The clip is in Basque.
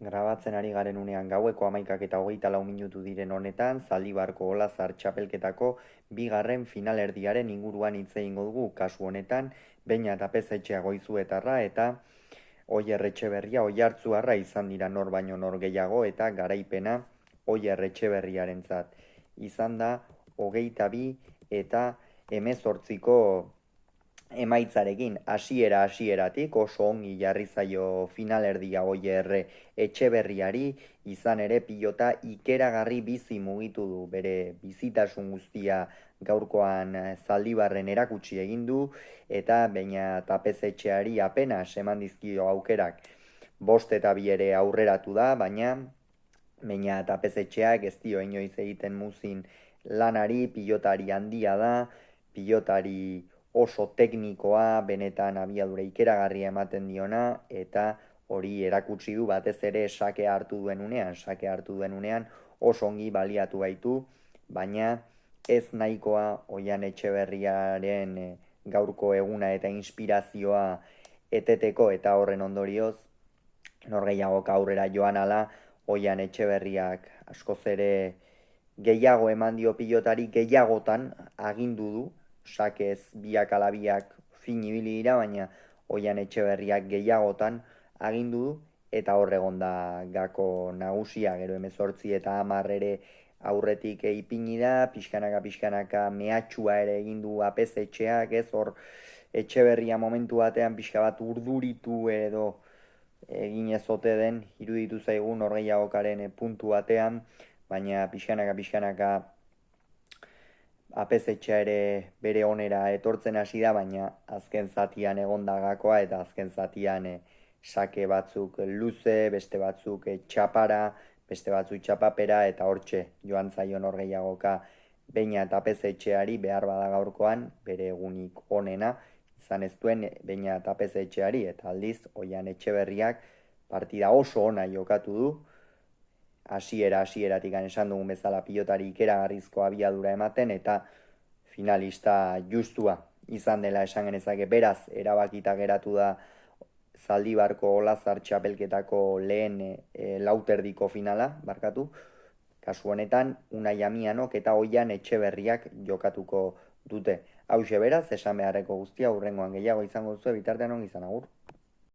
Grabatzen ari garen unean gaueko 11:24 diren honetan, Zaldibarko Olazar txapelketako bigarren finalerdiaren inguruan hitz egingo dugu. Kasu honetan, Beñat Apezetxea Goizuetarra eta Oier Etxeberria Oiartzuarra izan dira nor baino nor gehiago eta garaipena Oier Etxeberriarentzat izan da 22 eta 18ko emaitzarekin hasieratik oso ongi jarri zaio finalerdia Oier Etxeberriari, izan ere pilota ikeragarri bizi mugitu du bere bizitasun guztia gaurkoan Zaldibarren erakutsi egin du eta Beñat Apezetxeari apenas eman dizkio aukerak. 5 eta 2 ere aurreratu da, baina Beñat Apezetxeak ez dio inoiz egiten muzin lanari, pilotari handia da, pilotari oso teknikoa, benetan abiadura ikeragarria ematen diona, eta hori erakutsi du batez ere sakea hartu duen unean oso ongi baliatu baitu, baina ez nahikoa Oian Etxeberriaren gaurko eguna eta inspirazioa eteteko, eta horren ondorioz norgehiagoka aurrera joan ala, Oian Etxeberriak askoz ere gehiago eman dio pilotari, gehiagotan agindu du, sakez biak ala biak fin ibili dira, baina Oian Etxeberriak gehiagotan agindu du, eta hor egon da gako nagusia. Gero 18 eta 10 ere aurretik ipini da, pixkanaka mehatxua ere egin du Apezetxeak, ez hor Etxeberria momentu batean pixka bat urduritu edo egin ez ote den iruditu zaigu norgehiagokaren puntu batean, baina pixkanaka Apezetxea ere bere onera etortzen hasi da, baina azken zatian egon da gakoa, eta azken zatian sake batzuk luze, beste batzuk txapara, beste batzuk txapapera, eta hortxe joan zaio norgehiagoka Beñat Apezetxeari behar bada gaurkoan bere egunik onena izan ez duen Beñat Apezetxeari, eta aldiz Oian Etxeberriak partida oso ona jokatu du, hasieratik esan dugun bezala pilotari ikeragarrizko abiadura ematen, eta finalista justua izan dela esan genezake. Beraz, erabakita geratu da Zaldibarko Olazar txapelketako lehen lauterdiko finala, kasu honetan Unai Amianok eta Oian Etxeberriak jokatuko dute. Hauxe beraz, esan beharreko guztia, hurrengoan gehiago izango duzu, bitartean ongi izan, agur.